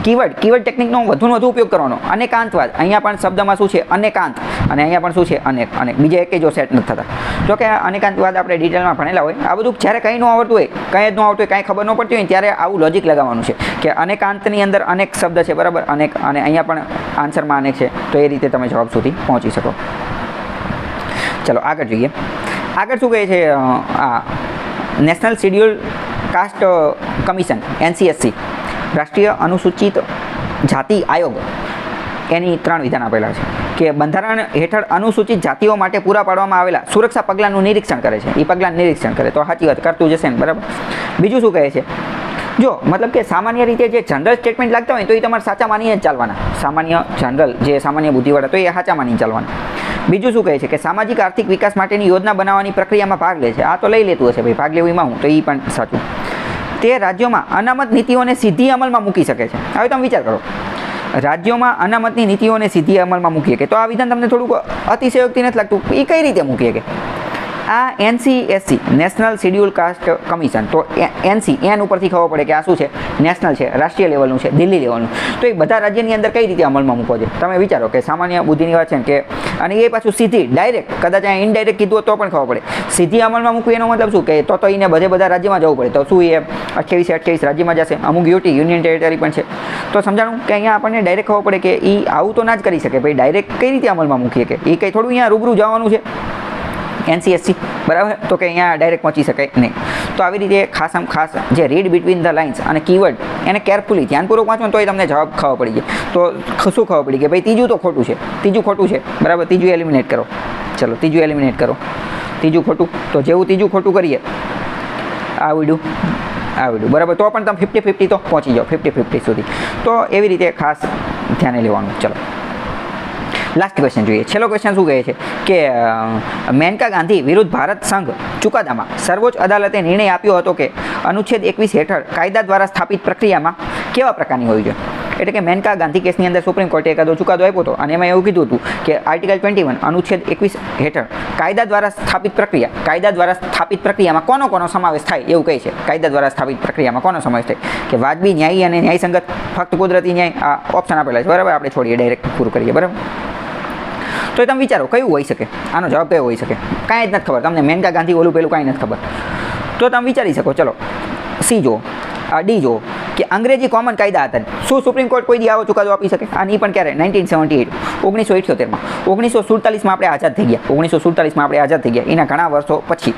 કીવર્ડ ટેકનિકનો વધુને વધુ ઉપયોગ કરવાનો. અનેકાંતવાદ, અહીંયા પણ શબ્દમાં શું છે? અનેકાંત, અને અહીંયા પણ શું છે? અનેક. બીજા એક જો સેટ નથી થતા. જો કે અનેકાંતવાદ આપણે ડિટેલમાં ભણેલા હોય. આ બધું જ્યારે કંઈ ન આવડતું હોય, કંઈ જ ન આવડતું હોય, કાંઈ ખબર ન પડતી હોય ત્યારે આવું લોજિક લગાવવાનું છે કે અનેકાંતની અંદર અનેક શબ્દ છે, બરાબર. અને અહીંયા પણ આન્સરમાં અનેક છે. તો એ રીતે તમે જવાબ સુધી પહોંચી શકો. ચલો, આગળ જોઈએ. આગળ શું કહે છે? આ national schedule cast commission, NCSC, રાષ્ટ્રીય અનુસૂચિત જાતિ આયોગ, એની 3 વિધાન આપેલા છે કે બંધારણ હેઠળ અનુસૂચિત જાતિઓ માટે પૂરા પાડવામાં આવેલા સુરક્ષા પગલાંનું નિરીક્ષણ કરે છે. એ પગલાંનું નિરીક્ષણ કરે. તો સાચી વાત કરતું જશે ને, બરાબર. બીજું શું કહે છે? જો મતલબ કે સામાન્ય રીતે જે જનરલ સ્ટેટમેન્ટ લાગતા હોય તો એ તમારે સાચા માનીને જ ચાલવાના. સામાન્ય જનરલ જે સામાન્ય બુદ્ધિવાળા, તો એ સાચા માનીને ચાલવાના. બીજું શું કહે છે કે સામાજિક આર્થિક વિકાસ માટેની યોજના બનાવવાની પ્રક્રિયામાં ભાગ લે છે. આ તો લઈ લેતું હશે ભાઈ, ભાગ લેવું એમાં હું, તો એ પણ સાચું. તે રાજ્યોમાં અનામત નીતિઓને સીધી અમલમાં મૂકી શકે છે. હવે તમે વિચાર કરો, રાજ્યોમાં અનામતની નીતિઓને સીધી અમલમાં મૂકીએ કે તો આ વિધાન તમને થોડુંક અતિશયોક્તિ નથી લાગતું? એ કઈ રીતે મૂકીએ કે આ NCSC, national schedule cast commission, તો NC, એન ઉપરથી ખબર પડે કે આ શું છે? નેશનલ છે, રાષ્ટ્રીય લેવલનું છે, દિલ્હી લેવલનું. તો એ બધા રાજ્યની અંદર કઈ રીતે અમલમાં મૂકવો છે? તમે વિચારો કે સામાન્ય બુદ્ધિની વાત છે કે, અને એ પાછું સીધી ડાયરેક્ટ, કદાચ અહીંયા ઇનડાયરેક્ટ કીધું તો પણ ખબર પડે. સીધી અમલમાં મૂકવી એનો મતલબ શું? કે તો એને બધા રાજ્યમાં જવું પડે. તો શું એ 28 રાજ્યમાં જશે? અમુક યુનિયન ટેરિટરી પણ છે. તો સમજાણું કે અહીંયા આપણને ડાયરેક્ટ ખબર પડે કે એ આવું તો ના જ કરી શકે ભાઈ. ડાયરેક્ટ કઈ રીતે અમલમાં મૂકીએ કે એ કંઈ થોડું અહીંયા રૂબરૂ જવાનું છે. NCSC, બરાબર, તો કે અહીંયા ડાયરેક્ટ પહોંચી શકાય નહીં. તો આવી રીતે ખાસ જે રીડ બિટવીન ધ લાઇન્સ અને કીવર્ડ એને કેરફુલી ધ્યાનપૂર્વક વાંચો તો એ તમને જવાબ ખબર પડી જાય. તો શું ખબર પડી કે ભાઈ ત્રીજું તો ખોટું છે, ત્રીજું ખોટું છે, બરાબર, ત્રીજું એલિમિનેટ કરો. ચલો ત્રીજું એલિમિનેટ કરો, ત્રીજું ખોટું. તો જેવું ત્રીજું ખોટું કરીએ આવડ્યું, બરાબર, તો પણ તમે 50-50 તો પહોંચી જાઓ, 50-50 સુધી. તો એવી રીતે ખાસ ધ્યાને લેવાનું. ચલો લાસ્ટ ક્વેશ્ચન જોઈએ. છેલ્લો ક્વેશ્ચન શું કહે છે કે મેનકા ગાંધી વિરુદ્ધ ભારત સંઘ ચુકાદામાં સર્વોચ્ચ અદાલતે નિર્ણય આપ્યો હતો કે અનુચ્છેદ 21 હેઠળ કાયદા દ્વારા સ્થાપિત પ્રક્રિયામાં કેવા પ્રકારની હોવી જોઈએ. એટલે કે મેનકા ગાંધી કેસની અંદર સુપ્રીમ કોર્ટે એકાદો ચુકાદો આપ્યો હતો અને એમાં એવું કીધું હતું કે આર્ટિકલ 21 અનુચ્છેદ 21 હેઠળ કાયદા દ્વારા સ્થાપિત પ્રક્રિયામાં કોનો સમાવેશ થાય એવું કહે છે. કાયદા દ્વારા સ્થાપિત પ્રક્રિયામાં કોનો સમાવેશ થાય કે વાજબી, ન્યાયી અને ન્યાયસંગત, ફક્ત કુદરતી ન્યાય, આ ઓપ્શન આપેલા છે, બરાબર. આપણે છોડીએ, ડાયરેક્ટ પૂરું કરીએ, બરાબર. તો એ તમે વિચારો કયું હોઈ શકે, આનો જવાબ કયો હોઈ શકે. કાંઈ જ નથી ખબર તમને, મેનકા ગાંધી ઓલું પેલું કાંઈ નથી ખબર. તો તમે વિચારી શકો. ચલો સી જુઓ, ડી જુઓ કે અંગ્રેજી કોમન કાયદા હતા. શું સુપ્રીમ કોર્ટ કોઈ દી આવો ચુકાદો આપી શકે? આની પણ ક્યારે? 1978 1947માં આપણે આઝાદ થઈ ગયા. 1947માં આપણે આઝાદ થઈ ગયા. એના ઘણા વર્ષો પછી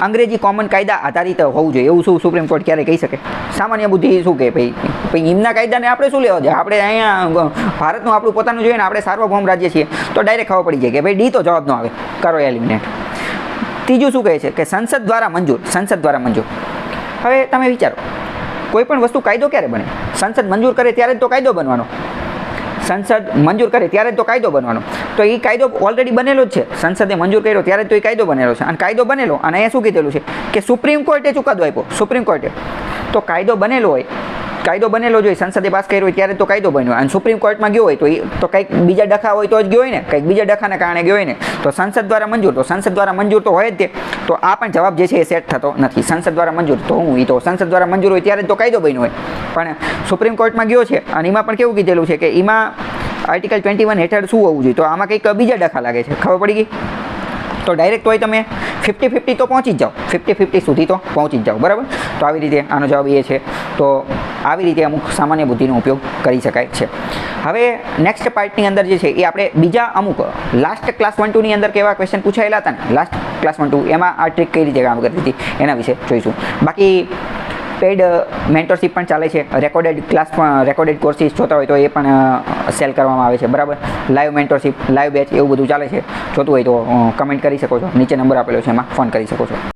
અંગ્રેજી કોમન કાયદા આધારિત હોવું જોઈએ એવું શું સુપ્રીમ કોર્ટ ક્યારે કહી શકે? સામાન્ય બુદ્ધિ શું કહે ભાઈ એમના કાયદાને આપણે શું લેવા છે? આપણે અહીંયા ભારતનું આપણું પોતાનું જોઈએ ને, આપણે સાર્વભૌમ રાજ્ય છીએ, તો ડાયરેક્ટ ખબર પડી જાય કે ભાઈ ડી તો જવાબ ન આવે, કરો એલિમિનેટ. ત્રીજું શું કહે છે કે સંસદ દ્વારા મંજૂર. હવે તમે વિચારો, કોઈ પણ વસ્તુ કાયદો ક્યારે બને? સંસદ મંજૂર કરે ત્યારે જ તો કાયદો બનવાનો. તો એ કાયદો ઓલરેડી બનેલો જ છે. સંસદે મંજૂર કર્યો ત્યારે તો એ કાયદો બનેલો છે. અને કાયદો બનેલો, અને અહીંયા શું કીધેલું છે કે સુપ્રીમ કોર્ટે ચુકાદો આપ્યો. સુપ્રીમ કોર્ટે તો કાયદો બનેલો જોઈએ, સંસદે પાસ કર્યો હોય ત્યારે તો કાયદો બન્યો. અને સુપ્રીમ કોર્ટમાં ગયો હોય તો કંઈક બીજા ડખા હોય તો જ ગયો હોય ને, કંઈક બીજા ડખાના કારણે ગયો હોય ને. તો સંસદ દ્વારા મંજૂર તો હોય જ તે. તો આ પણ જવાબ જે છે એ સેટ થતો નથી. સંસદ દ્વારા મંજૂર તો સંસદ દ્વારા મંજૂર હોય ત્યારે તો કાયદો બન્યો હોય. પણ સુપ્રીમ કોર્ટમાં ગયો છે અને એમાં પણ કેવું કીધેલું છે કે એમાં આર્ટિકલ 21 હેઠળ શું હોવું જોઈએ, તો આમાં કંઈક બીજા ડખા લાગે છે. ખબર પડી ગઈ? તો ડાયરેક્ટ હોય તમે 50-50 તો પહોંચી જ જાઓ, 50-50 સુધી તો પહોંચી જ જાઓ, બરાબર. તો આવી રીતે આનો જવાબ એ છે. તો આવી રીતે અમુક સામાન્ય બુદ્ધિનો ઉપયોગ કરી શકાય છે. હવે નેક્સ્ટ પાર્ટની અંદર જે છે એ આપણે બીજા અમુક લાસ્ટ ક્લાસ 1-2 ની અંદર કેવા ક્વેશ્ચન પૂછાયેલા હતા ને, લાસ્ટ ક્લાસ 1-2 એમાં આ ટ્રીક કઈ રીતે કામ કરતી હતી એના વિશે જોઈશું. બાકી પેડ મેન્ટરશીપ પણ ચાલે છે, રેકોર્ડેડ કોર્સીસ જોતા હોય તો એ પણ સેલ કરવામાં આવે છે, બરાબર. લાઈવ મેન્ટરશીપ, લાઈવ બેચ એવું બધું ચાલે છે. જોતું હોય તો કમેન્ટ કરી શકો છો, નીચે નંબર આપેલો છે એમાં ફોન કરી શકો છો.